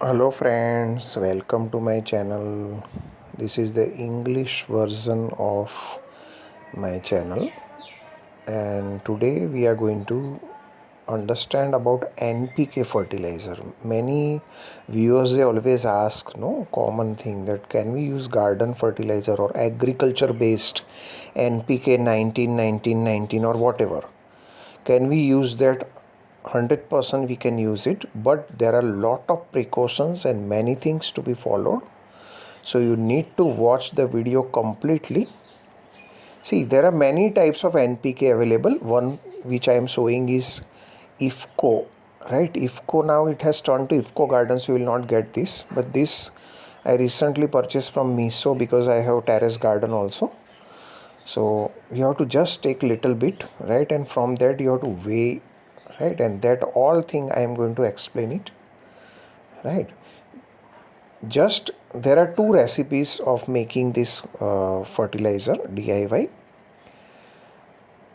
Hello friends, welcome to my channel. This is the English version of my channel, and today we are going to understand about NPK fertilizer. Many viewers, they always ask, no, common thing, that can we use garden fertilizer or agriculture based NPK 19 or whatever? Can we use that? 100% we can use it, but there are a lot of precautions and many things to be followed, so you need to watch the video completely. See, there are many types of NPK available. One which I am showing is IFCO, right? IFCO, now it has turned to IFCO Gardens, you will not get this, but this I recently purchased from Miso because I have terrace garden also. So you have to just take little bit, right, and from that you have to weigh, right, and that all thing I am going to explain it, right. Just there are two recipes of making this fertilizer DIY,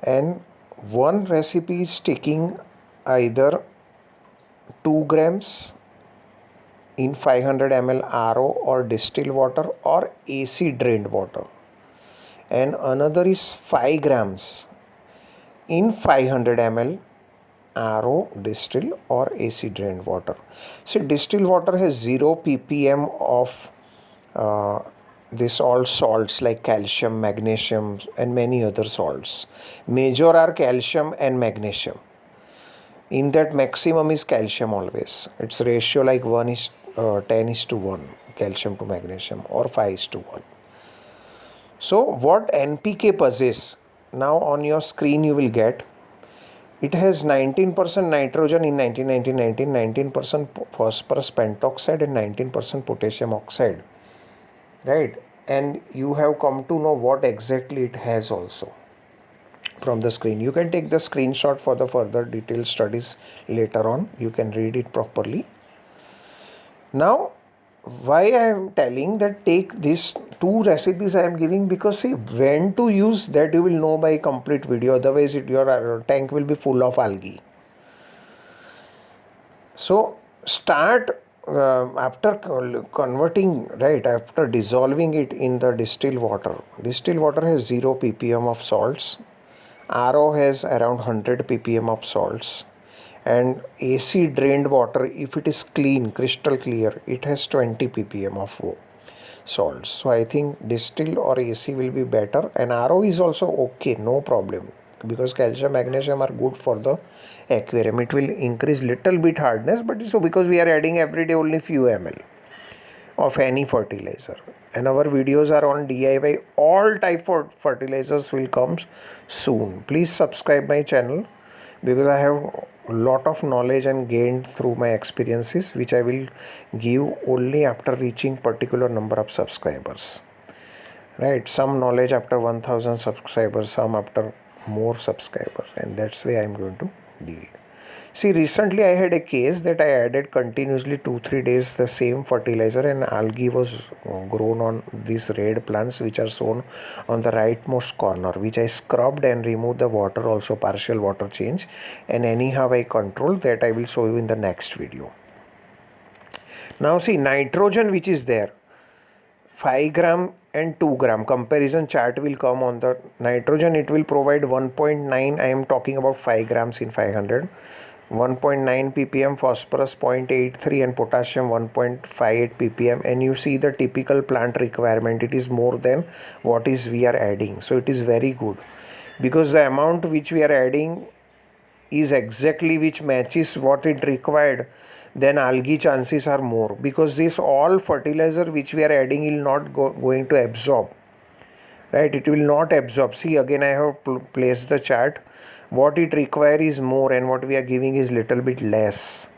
and one recipe is taking either 2 grams in 500 ml RO or distilled water or AC drained water, and another is 5 grams in 500 ml RO, distilled or AC drained water. See, distilled water has 0 ppm of this all salts like calcium, magnesium and many other salts. Major are calcium and magnesium. In that, maximum is calcium always. Its ratio like 1 is 10 is to 1, calcium to magnesium, or 5 is to 1. So what NPK possess? Now on your screen you will get, it has 19% nitrogen in 19% phosphorus pentoxide and 19% potassium oxide, right? And you have come to know what exactly it has also from the screen. You can take the screenshot for the further detailed studies later on. You can read it properly. Now, why I am telling that take these two recipes I am giving, because see, when to use that you will know by complete video, otherwise your tank will be full of algae. So start after converting, right, after dissolving it in the distilled water. Distilled water has 0 ppm of salts, RO has around 100 ppm of salts, and AC drained water, if it is clean, crystal clear, it has 20 ppm of salts. So I think distilled or AC will be better, and RO is also okay, no problem, because calcium, magnesium are good for the aquarium. It will increase little bit hardness, but so because we are adding every day only few ml of any fertilizer, and our videos are on DIY, all type of fertilizers will come soon. Please subscribe my channel, because I have a lot of knowledge and gained through my experiences, which I will give only after reaching particular number of subscribers, right? Some knowledge after 1000 subscribers, some after more subscribers, and that's why I'm going to deal. See, recently I had a case that I added continuously 2-3 days the same fertilizer, and algae was grown on these red plants which are shown on the rightmost corner, which I scrubbed and removed the water also, partial water change, and anyhow I control that. I will show you in the next video. Now see, nitrogen which is there, 5 gram and 2 gram comparison chart will come on the nitrogen. It will provide 1.9. I am talking about 5 grams in 500. 1.9 ppm, phosphorus 0.83, and potassium 1.58 ppm. And you see the typical plant requirement, it is more than what is we are adding. So it is very good, because the amount which we are adding is exactly which matches what it required, then algae chances are more, because this all fertilizer which we are adding will not going to absorb, right? It will not absorb. See, again I have placed the chart. What it requires is more, and what we are giving is little bit less,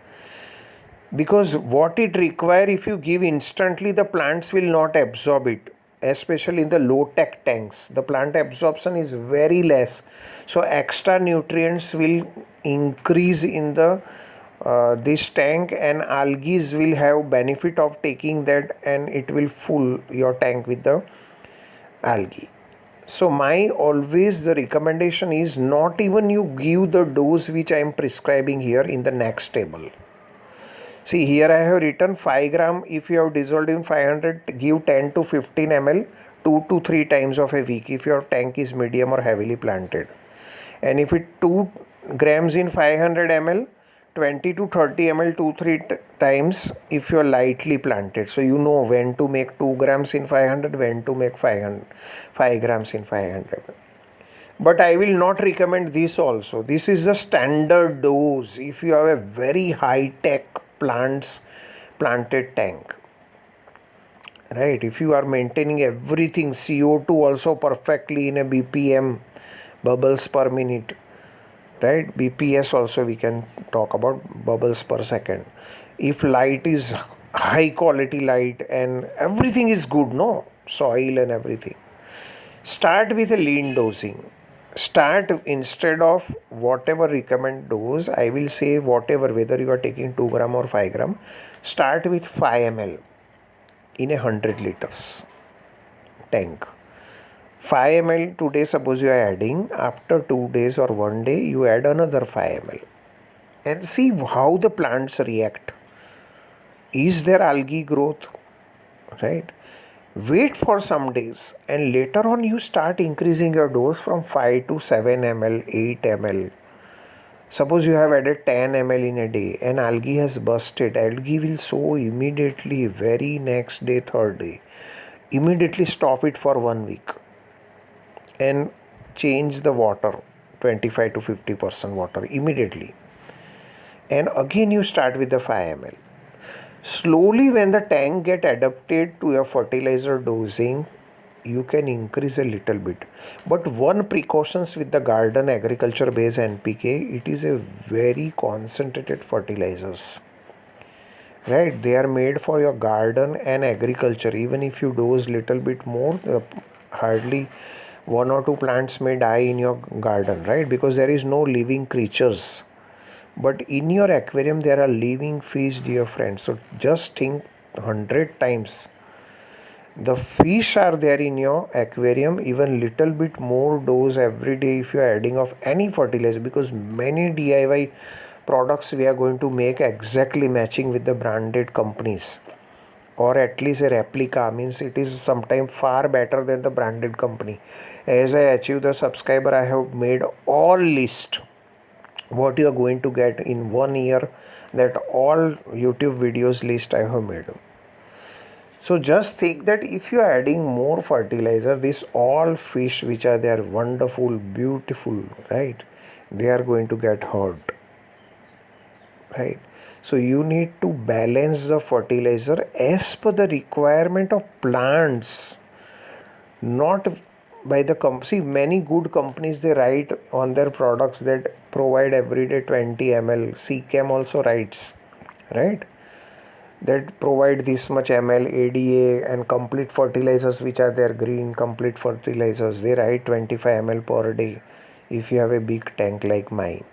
because what it requires, if you give instantly, the plants will not absorb it, especially in the low tech tanks. The plant absorption is very less, so extra nutrients will increase in the this tank, and algae will have benefit of taking that, and it will fill your tank with the algae. So my always the recommendation is, not even you give the dose which I am prescribing here in the next table. See, here I have written 5 gram. If you have dissolved in 500, give 10 to 15 ml 2 to 3 times of a week if your tank is medium or heavily planted. And if it 2 grams in 500 ml, 20 to 30 ml 2 3 times if you are lightly planted. So you know when to make 2 grams in 500, when to make 5 grams in 500. But I will not recommend this also. This is the standard dose if you have a very high tech planted tank, right? If you are maintaining everything, CO2 also perfectly in a BPM, bubbles per minute, right? BPS also we can talk about, bubbles per second. If light is high quality light and everything is good, no, soil and everything, start with a lean dosing. Start, instead of whatever recommend dose, I will say whatever, whether you are taking 2 gram or 5 gram, start with 5 ml in a 100 liters tank. 5 ml today, suppose you are adding, after 2 days or 1 day you add another 5 ml and see how the plants react. Is there algae growth, right? Wait for some days and later on you start increasing your dose from 5 to 7 ml, 8 ml. Suppose you have added 10 ml in a day and algae has busted. Algae will sow immediately, very next day, third day. Immediately stop it for 1 week and change the water, 25 to 50% water immediately. And again you start with the 5 ml. Slowly, when the tank get adapted to your fertilizer dosing, you can increase a little bit. But one precautions with the garden agriculture based NPK, it is a very concentrated fertilizers, right? They are made for your garden and agriculture. Even if you dose little bit more, hardly 1 or 2 plants may die in your garden, right? Because there is no living creatures. But in your aquarium there are living fish, dear friends. So just think 100 times. The fish are there in your aquarium, even little bit more dose every day if you are adding of any fertilizer, because many DIY products we are going to make exactly matching with the branded companies, or at least a replica, means it is sometimes far better than the branded company. As I achieve the subscriber, I have made all list what you are going to get in 1 year, that all YouTube videos list I have made. So just think that if you are adding more fertilizer, this all fish which are there, wonderful, beautiful, right, they are going to get hurt, right? So you need to balance the fertilizer as per the requirement of plants, not by the see, many good companies, they write on their products that provide everyday 20 ml. CCAM also writes, right, that provide this much ml ADA, and complete fertilizers which are there, green complete fertilizers, they write 25 ml per day if you have a big tank like mine.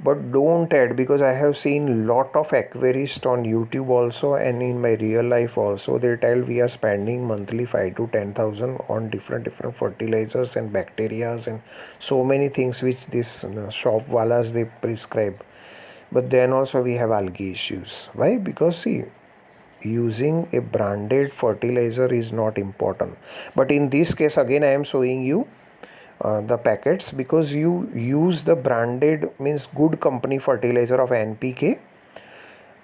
But don't add, because I have seen lot of aquarists on YouTube also and in my real life also, they tell we are spending monthly 5 to 10,000 on different fertilizers and bacterias and so many things which this shop walas they prescribe. But then also we have algae issues. Why? Because see, using a branded fertilizer is not important. But in this case again I am showing you the packets, because you use the branded, means good company fertilizer of NPK.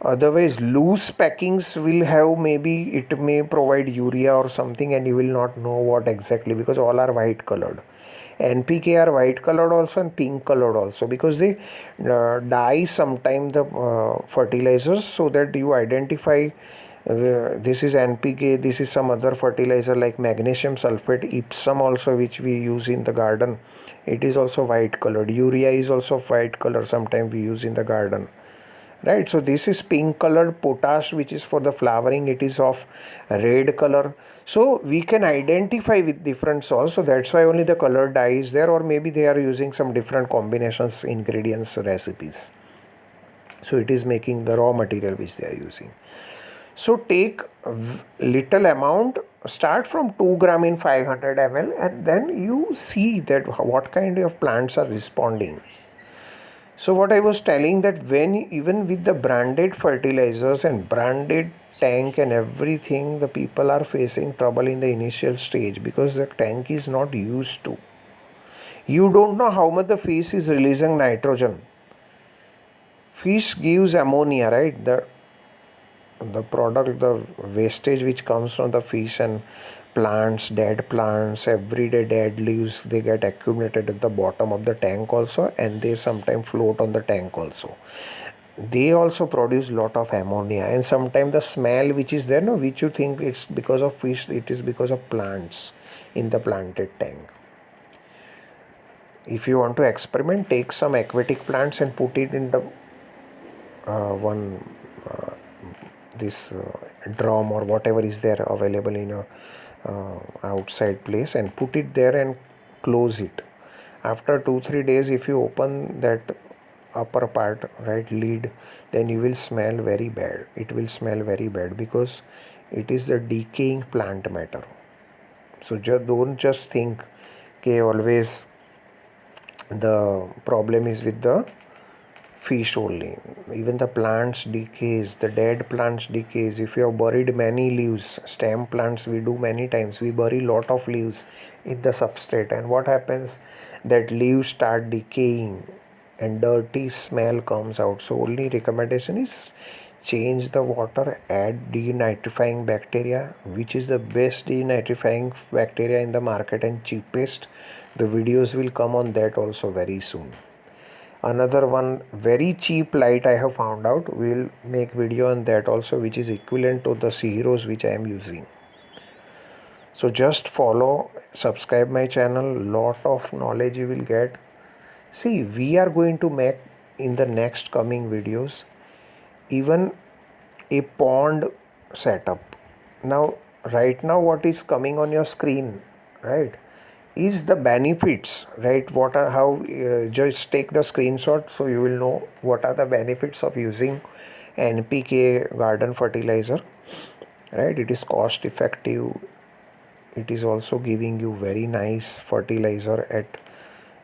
Otherwise loose packings will have, maybe it may provide urea or something and you will not know what exactly, because all are white colored. NPK are white colored also and pink colored also, because they dye sometime the fertilizers, so that you identify this is NPK, this is some other fertilizer like magnesium sulfate, Epsom also, which we use in the garden. It is also white colored. Urea is also white color, sometimes we use in the garden, right? So this is pink colored. Potash, which is for the flowering, it is of red color. So we can identify with different salts. So that's why only the color dye is there, or maybe they are using some different combinations, ingredients, recipes. So it is making the raw material which they are using. So take little amount, start from 2 gram in 500 ml, and then you see that what kind of plants are responding. So what I was telling, that when even with the branded fertilizers and branded tank and everything, the people are facing trouble in the initial stage because the tank is not used to. You don't know how much the fish is releasing nitrogen. Fish gives ammonia, right? The product, the wastage which comes from the fish and plants, dead plants, everyday dead leaves, they get accumulated at the bottom of the tank also, and they sometimes float on the tank also. They also produce lot of ammonia, and sometimes the smell which is there, no, which you think it's because of fish, it is because of plants in the planted tank. If you want to experiment, take some aquatic plants and put it in the one this drum or whatever is there available in a outside place, and put it there and close it. After 2-3 days, if you open that upper part, right, lid, then you will smell very bad. It will smell very bad because it is the decaying plant matter. So don't just think, okay, always the problem is with the fish only. Even the plants decays, the dead plants decays. If you have buried many leaves, stem plants, we do many times, we bury lot of leaves in the substrate, and what happens, that leaves start decaying and dirty smell comes out. So only recommendation is change the water, add denitrifying bacteria, which is the best denitrifying bacteria in the market and cheapest. The videos will come on that also very soon. Another one very cheap light I have found out, we'll make video on that also, which is equivalent to the zeros which I am using. So just follow, subscribe my channel, lot of knowledge you will get. See, we are going to make in the next coming videos even a pond setup. Now right now what is coming on your screen, right, is the benefits, right? What are, how, just take the screenshot so you will know what are the benefits of using NPK garden fertilizer, right? It is cost effective, it is also giving you very nice fertilizer at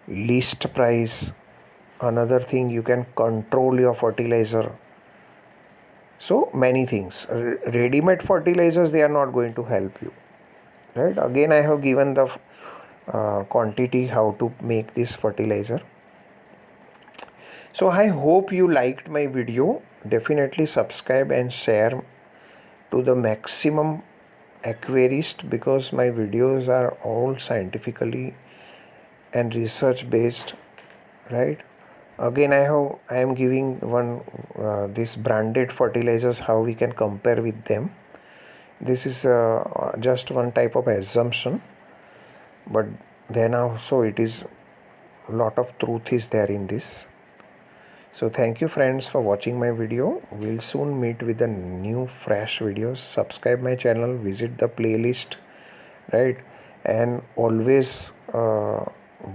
least price. Another thing, you can control your fertilizer. So many things. Ready-made fertilizers, they are not going to help you, right? Again, I have given the quantity how to make this fertilizer. So I hope you liked my video. Definitely subscribe and share to the maximum aquarist, because my videos are all scientifically and research based, right? Again, I am giving one this branded fertilizers, how we can compare with them. This is just one type of assumption, but then also it is a lot of truth is there in this. So thank you friends for watching my video. We'll soon meet with the new fresh videos. Subscribe my channel, visit the playlist, right, and always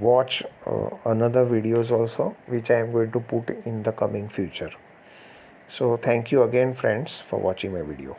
watch another videos also which I am going to put in the coming future. So thank you again friends for watching my video.